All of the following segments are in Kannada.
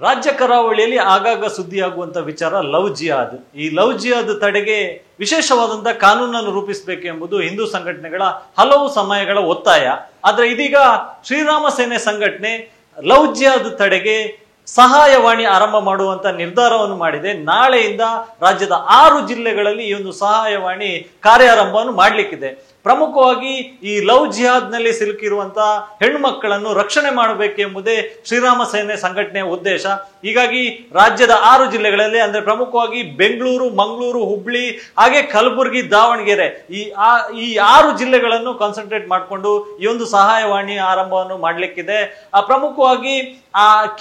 ರಾಜ್ಯ ಕರಾವಳಿಯಲ್ಲಿ ಆಗಾಗ ಸುದ್ದಿಯಾಗುವಂತ ವಿಚಾರ ಲವ್ ಜಿಹಾದ್. ಈ ಲವ್ ಜಿಹಾದ್ ತಡೆಗೆ ವಿಶೇಷವಾದಂತಹ ಕಾನೂನನ್ನು ರೂಪಿಸಬೇಕು ಎಂಬುದು ಹಿಂದೂ ಸಂಘಟನೆಗಳ ಹಲವು ಸಮಯಗಳ ಒತ್ತಾಯ. ಆದ್ರೆ ಇದೀಗ ಶ್ರೀರಾಮ ಸೇನೆ ಸಂಘಟನೆ ಲವ್ ಜಿಹಾದ್ ತಡೆಗೆ ಸಹಾಯವಾಣಿ ಆರಂಭ ಮಾಡುವಂತ ನಿರ್ಧಾರವನ್ನು ಮಾಡಿದೆ. ನಾಳೆಯಿಂದ ರಾಜ್ಯದ 6 ಜಿಲ್ಲೆಗಳಲ್ಲಿ ಈ ಒಂದು ಸಹಾಯವಾಣಿ ಕಾರ್ಯಾರಂಭವನ್ನು ಮಾಡಲಿಕ್ಕಿದೆ. ಪ್ರಮುಖವಾಗಿ ಈ ಲವ್ ಜಿಹಾದ್ ನಲ್ಲಿ ಸಿಲುಕಿರುವಂತಹ ಹೆಣ್ಣು ಮಕ್ಕಳನ್ನು ರಕ್ಷಣೆ ಮಾಡಬೇಕೆಂಬುದೇ ಶ್ರೀರಾಮ ಸೇನೆ ಸಂಘಟನೆಯ ಉದ್ದೇಶ. ಹೀಗಾಗಿ ರಾಜ್ಯದ 6 ಜಿಲ್ಲೆಗಳಲ್ಲಿ ಅಂದ್ರೆ ಪ್ರಮುಖವಾಗಿ ಬೆಂಗಳೂರು, ಮಂಗಳೂರು, ಹುಬ್ಳಿ, ಹಾಗೆ ಕಲಬುರಗಿ, ದಾವಣಗೆರೆ ಈ 6 ಜಿಲ್ಲೆಗಳನ್ನು ಕಾನ್ಸಂಟ್ರೇಟ್ ಮಾಡಿಕೊಂಡು ಈ ಒಂದು ಸಹಾಯವಾಣಿ ಆರಂಭವನ್ನು ಮಾಡಲಿಕ್ಕಿದೆ. ಪ್ರಮುಖವಾಗಿ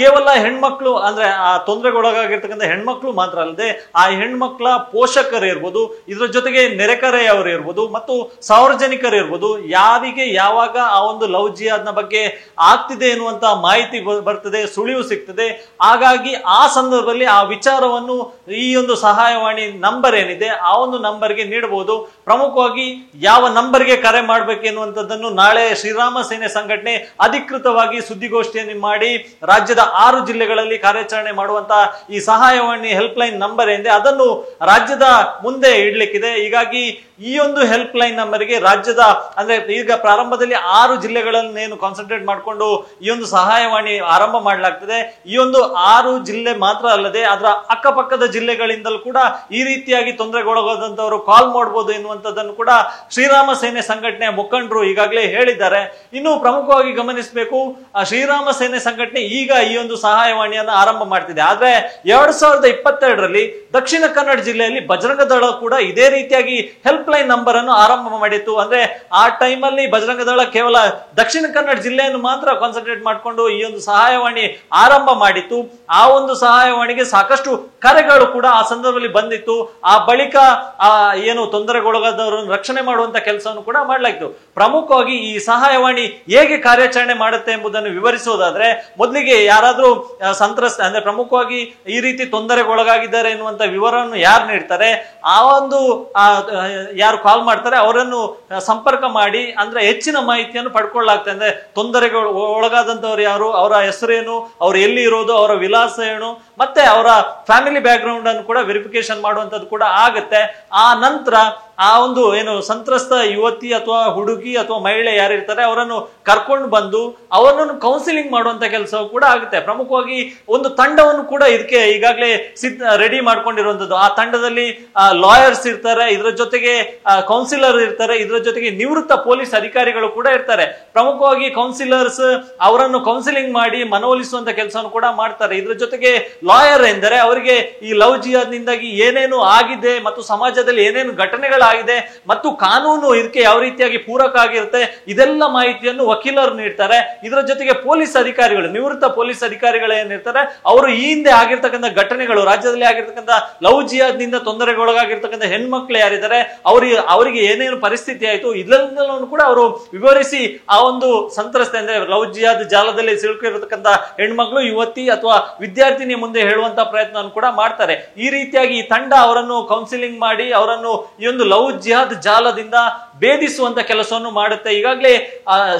ಕೇವಲ ಹೆಣ್ಮಕ್ಳು ಅಂದ್ರೆ ಆ ತೊಂದರೆಗೊಳಗಾಗಿರ್ತಕ್ಕಂಥ ಹೆಣ್ಮಕ್ಳು ಮಾತ್ರ ಅಲ್ಲದೆ ಆ ಹೆಣ್ಮಕ್ಳ ಪೋಷಕರು ಇರ್ಬೋದು, ಇದರ ಜೊತೆಗೆ ನೆರೆಕರೆಯವರು ಇರ್ಬೋದು ಮತ್ತು ಸಾರ್ವಜನಿಕರು ಇರ್ಬೋದು, ಯಾರಿಗೆ ಯಾವಾಗ ಆ ಒಂದು ಲವ್ ಜಿಹಾದ್ ನ ಬಗ್ಗೆ ಆಗ್ತಿದೆ ಎನ್ನುವಂತ ಮಾಹಿತಿ ಬರ್ತದೆ, ಸುಳಿವು ಸಿಗ್ತದೆ. ಹಾಗಾಗಿ ಆ ಸಂದರ್ಭದಲ್ಲಿ ಆ ವಿಚಾರವನ್ನು ಈ ಒಂದು ಸಹಾಯವಾಣಿ ನಂಬರ್ ಏನಿದೆ ಆ ಒಂದು ನಂಬರ್ಗೆ ನೀಡಬಹುದು. ಪ್ರಮುಖವಾಗಿ ಯಾವ ನಂಬರ್ಗೆ ಕರೆ ಮಾಡಬೇಕು ಎನ್ನುವಂಥದ್ದನ್ನು ನಾಳೆ ಶ್ರೀರಾಮ ಸೇನೆ ಸಂಘಟನೆ ಅಧಿಕೃತವಾಗಿ ಸುದ್ದಿಗೋಷ್ಠಿಯನ್ನು ಮಾಡಿ ರಾಜ್ಯದ 6 ಜಿಲ್ಲೆಗಳಲ್ಲಿ ಕಾರ್ಯಾಚರಣೆ ಮಾಡುವಂತಹ ಈ ಸಹಾಯವಾಣಿ ಹೆಲ್ಪ್ ಲೈನ್ ನಂಬರ್ ಏನಿದೆ ಅದನ್ನು ರಾಜ್ಯದ ಮುಂದೆ ಇಡ್ಲಿಕ್ಕಿದೆ. ಹೀಗಾಗಿ ಈ ಒಂದು ಹೆಲ್ಪ್ ಲೈನ್ ನಂಬರ್ಗೆ ರಾಜ್ಯದ ಅಂದ್ರೆ ಈಗ ಪ್ರಾರಂಭದಲ್ಲಿ 6 ಜಿಲ್ಲೆಗಳನ್ನೇನು ಕಾನ್ಸಂಟ್ರೇಟ್ ಮಾಡಿಕೊಂಡು ಈ ಒಂದು ಸಹಾಯವಾಣಿ ಆರಂಭ ಮಾಡಲಾಗ್ತದೆ. ಈ ಒಂದು 6 ಜಿಲ್ಲೆ ಮಾತ್ರ ಅಲ್ಲದೆ ಅದರ ಅಕ್ಕಪಕ್ಕದ ಜಿಲ್ಲೆಗಳಿಂದಲೂ ಕೂಡ ಈ ರೀತಿಯಾಗಿ ತೊಂದರೆಗೊಳಗಾದಂತವರು ಕಾಲ್ ಮಾಡಬಹುದು ಎನ್ನುವಂಥದ್ದನ್ನು ಕೂಡ ಶ್ರೀರಾಮ ಸೇನೆ ಸಂಘಟನೆಯ ಮುಖಂಡರು ಈಗಾಗಲೇ ಹೇಳಿದ್ದಾರೆ. ಇನ್ನು ಪ್ರಮುಖವಾಗಿ ಗಮನಿಸಬೇಕು, ಶ್ರೀರಾಮ ಸೇನೆ ಸಂಘಟನೆ ಈಗ ಈ ಒಂದು ಸಹಾಯವಾಣಿಯನ್ನು ಆರಂಭ ಮಾಡ್ತಿದೆ. ಆದ್ರೆ 2022ರಲ್ಲಿ ದಕ್ಷಿಣ ಕನ್ನಡ ಜಿಲ್ಲೆಯಲ್ಲಿ ಬಜರಂಗ ದಳ ಕೂಡ ಇದೇ ರೀತಿಯಾಗಿ ಹೆಲ್ಪ್ ಲೈನ್ ನಂಬರ್ ಅನ್ನು ಆರಂಭ ಮಾಡಿತ್ತು. ಅಂದ್ರೆ ಆ ಟೈಮ್ ಅಲ್ಲಿ ಬಜರಂಗ ದಳ ಕೇವಲ ದಕ್ಷಿಣ ಕನ್ನಡ ಜಿಲ್ಲೆಯನ್ನು ಮಾತ್ರ ಕಾನ್ಸಂಟ್ರೇಟ್ ಮಾಡಿಕೊಂಡು ಈ ಒಂದು ಸಹಾಯವಾಣಿ ಆರಂಭ ಮಾಡಿತ್ತು. ಆ ಒಂದು ಸಹಾಯವಾಣಿಗೆ ಸಾಕಷ್ಟು ಕರೆಗಳು ಕೂಡ ಆ ಸಂದರ್ಭದಲ್ಲಿ ಬಂದಿತ್ತು. ಆ ಬಳಿಕ ಏನು ತೊಂದರೆಗೊಳಗಾದವರನ್ನು ರಕ್ಷಣೆ ಮಾಡುವಂತ ಕೆಲಸವನ್ನು ಕೂಡ ಮಾಡಲಾಯಿತು. ಪ್ರಮುಖವಾಗಿ ಈ ಸಹಾಯವಾಣಿ ಹೇಗೆ ಕಾರ್ಯಾಚರಣೆ ಮಾಡುತ್ತೆ ಎಂಬುದನ್ನು ವಿವರಿಸುವುದಾದ್ರೆ, ಮೊದಲಿಗೆ ಯಾರಾದ್ರೂ ಸಂತ್ರಸ್ತ ಅಂದ್ರೆ ಪ್ರಮುಖವಾಗಿ ಈ ರೀತಿ ತೊಂದರೆಗೊಳಗಾಗಿದ್ದಾರೆ ಎನ್ನುವಂತ ವಿವರವನ್ನು ಯಾರು ನೀಡ್ತಾರೆ, ಆ ಒಂದು ಯಾರು ಕಾಲ್ ಮಾಡ್ತಾರೆ ಅವರನ್ನು ಸಂಪರ್ಕ ಮಾಡಿ ಅಂದ್ರೆ ಹೆಚ್ಚಿನ ಮಾಹಿತಿಯನ್ನು ಪಡ್ಕೊಳ್ಳಲಾಗ್ತದೆ. ಅಂದ್ರೆ ತೊಂದರೆಗಳು ಒಳಗಾದಂತವ್ರು ಯಾರು, ಅವರ ಹೆಸರೇನು, ಅವ್ರು ಎಲ್ಲಿ ಇರೋದು, ಅವರ ವಿಳಾಸ ಏನು, ಮತ್ತೆ ಅವರ ಫ್ಯಾಮಿಲಿ ಬ್ಯಾಕ್ ಗ್ರೌಂಡ್ ಅನ್ನು ಕೂಡ ವೆರಿಫಿಕೇಶನ್ ಮಾಡುವಂತದ್ದು ಕೂಡ ಆಗುತ್ತೆ. ಆ ನಂತರ ಆ ಒಂದು ಏನು ಸಂತ್ರಸ್ತ ಯುವತಿ ಅಥವಾ ಹುಡುಗಿ ಅಥವಾ ಮಹಿಳೆ ಯಾರಿರ್ತಾರೆ ಅವರನ್ನು ಕರ್ಕೊಂಡು ಬಂದು ಅವರನ್ನು ಕೌನ್ಸಿಲಿಂಗ್ ಮಾಡುವಂತ ಕೆಲಸ ಕೂಡ ಆಗುತ್ತೆ. ಪ್ರಮುಖವಾಗಿ ಒಂದು ತಂಡವನ್ನು ಕೂಡ ಇದಕ್ಕೆ ಈಗಾಗಲೇ ರೆಡಿ ಮಾಡ್ಕೊಂಡಿರುವಂತದ್ದು. ಆ ತಂಡದಲ್ಲಿ ಲಾಯರ್ಸ್ ಇರ್ತಾರೆ, ಇದರ ಜೊತೆಗೆ ಕೌನ್ಸಿಲರ್ ಇರ್ತಾರೆ, ಇದರ ಜೊತೆಗೆ ನಿವೃತ್ತ ಪೊಲೀಸ್ ಅಧಿಕಾರಿಗಳು ಕೂಡ ಇರ್ತಾರೆ. ಪ್ರಮುಖವಾಗಿ ಕೌನ್ಸಿಲರ್ಸ್ ಅವರನ್ನು ಕೌನ್ಸಿಲಿಂಗ್ ಮಾಡಿ ಮನವೊಲಿಸುವಂತ ಕೆಲಸವನ್ನು ಕೂಡ ಮಾಡ್ತಾರೆ. ಇದರ ಜೊತೆಗೆ ಲಾಯರ್ ಎಂದರೆ ಅವರಿಗೆ ಈ ಲವ್ ಜಿಹಾದ್ ನಿಂದಾಗಿ ಏನೇನು ಆಗಿದೆ ಮತ್ತು ಸಮಾಜದಲ್ಲಿ ಏನೇನು ಘಟನೆಗಳಾಗಿದೆ ಮತ್ತು ಕಾನೂನು ಇದಕ್ಕೆ ಯಾವ ರೀತಿಯಾಗಿ ಪೂರಕ ಆಗಿರುತ್ತೆ ಇದೆಲ್ಲ ಮಾಹಿತಿಯನ್ನು ವಕೀಲರು ನೀಡ್ತಾರೆ. ಇದರ ಜೊತೆಗೆ ಪೊಲೀಸ್ ಅಧಿಕಾರಿಗಳು, ನಿವೃತ್ತ ಪೊಲೀಸ್ ಅಧಿಕಾರಿಗಳು ಏನಿರ್ತಾರೆ ಅವರು ಈ ಹಿಂದೆ ಆಗಿರ್ತಕ್ಕಂಥ ಘಟನೆಗಳು, ರಾಜ್ಯದಲ್ಲಿ ಆಗಿರ್ತಕ್ಕಂಥ ಲವ್ ಜಿಹಾದ್ ನಿಂದ ತೊಂದರೆಗೊಳಗಾಗಿರ್ತಕ್ಕಂಥ ಹೆಣ್ಮಕ್ಳು ಯಾರಿದ್ದಾರೆ ಅವರಿಗೆ ಏನೇನು ಪರಿಸ್ಥಿತಿ ಆಯಿತು ಇದೆಲ್ಲವನ್ನು ಕೂಡ ಅವರು ವಿವರಿಸಿ ಆ ಒಂದು ಸಂತ್ರಸ್ತೆ ಅಂದ್ರೆ ಲವ್ ಜಿಹಾದ್ ಜಾಲದಲ್ಲಿ ಸಿಲುಕಿರತಕ್ಕಂಥ ಹೆಣ್ಮಕ್ಳು, ಯುವತಿ ಅಥವಾ ವಿದ್ಯಾರ್ಥಿನಿ ಮುಂದೆ ಹೇಳುವಂತ ಪ್ರಯತ್ನವನ್ನು ಕೂಡ ಮಾಡ್ತಾರೆ. ಈ ರೀತಿಯಾಗಿ ಈ ತಂಡ ಅವರನ್ನು ಕೌನ್ಸಿಲಿಂಗ್ ಮಾಡಿ ಅವರನ್ನು ಈ ಒಂದು ಲವ್ ಜಿಹಾದ್ ಜಾಲದಿಂದ ಭೇದಿಸುವಂತ ಕೆಲಸವನ್ನು ಮಾಡುತ್ತೆ. ಈಗಾಗಲೇ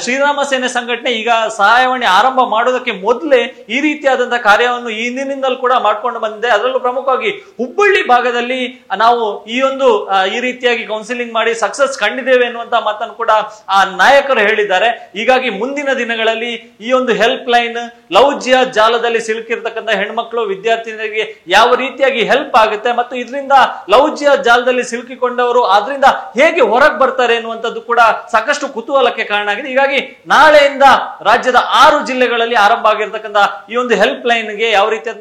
ಶ್ರೀರಾಮ ಸೇನೆ ಸಂಘಟನೆ ಈಗ ಸಹಾಯವಾಣಿ ಆರಂಭ ಮಾಡೋದಕ್ಕೆ ಮೊದಲೇ ಈ ರೀತಿಯಾದಂತಹ ಕಾರ್ಯವನ್ನು ಹಿಂದಿನಿಂದಲೂ ಕೂಡ ಮಾಡ್ಕೊಂಡು ಬಂದಿದೆ. ಅದರಲ್ಲೂ ಪ್ರಮುಖವಾಗಿ ಹುಬ್ಬಳ್ಳಿ ಭಾಗದಲ್ಲಿ ನಾವು ಈ ರೀತಿಯಾಗಿ ಕೌನ್ಸಿಲಿಂಗ್ ಮಾಡಿ ಸಕ್ಸಸ್ ಕಂಡಿದ್ದೇವೆ ಎನ್ನುವಂತ ಮಾತನ್ನು ಕೂಡ ಆ ನಾಯಕರು ಹೇಳಿದ್ದಾರೆ. ಹೀಗಾಗಿ ಮುಂದಿನ ದಿನಗಳಲ್ಲಿ ಈ ಒಂದು ಹೆಲ್ಪ್ ಲೈನ್ ಲವ್ ಜಿಹಾದ್ ಜಾಲದಲ್ಲಿ ಸಿಲುಕಿರ್ತಕ್ಕಂಥ ಹೆಣ್ಮಕ್ಳು, ವಿದ್ಯಾರ್ಥಿನಿಯರಿಗೆ ಯಾವ ರೀತಿಯಾಗಿ ಹೆಲ್ಪ್ ಆಗುತ್ತೆ ಮತ್ತು ಇದರಿಂದ ಲವ್ ಜಿಹಾದ್ ಜಾಲದಲ್ಲಿ ಸಿಲುಕಿಕೊಂಡವರು ಅದರಿಂದ ಹೇಗೆ ಹೊರಗೆ ಬರ್ತಾರೆ ಎನ್ನುವಂಥದ್ದು ಕೂಡ ಸಾಕಷ್ಟು ಕುತೂಹಲಕ್ಕೆ ಕಾರಣ ಆಗಿದೆ. ಹೀಗಾಗಿ ನಾಳೆಯಿಂದ ರಾಜ್ಯದ 6 ಜಿಲ್ಲೆಗಳಲ್ಲಿ ಆರಂಭ ಆಗಿರ್ತಕ್ಕಂಥ ಈ ಒಂದು ಹೆಲ್ಪ್ ಲೈನ್ಗೆ ಯಾವ ರೀತಿಯಾದ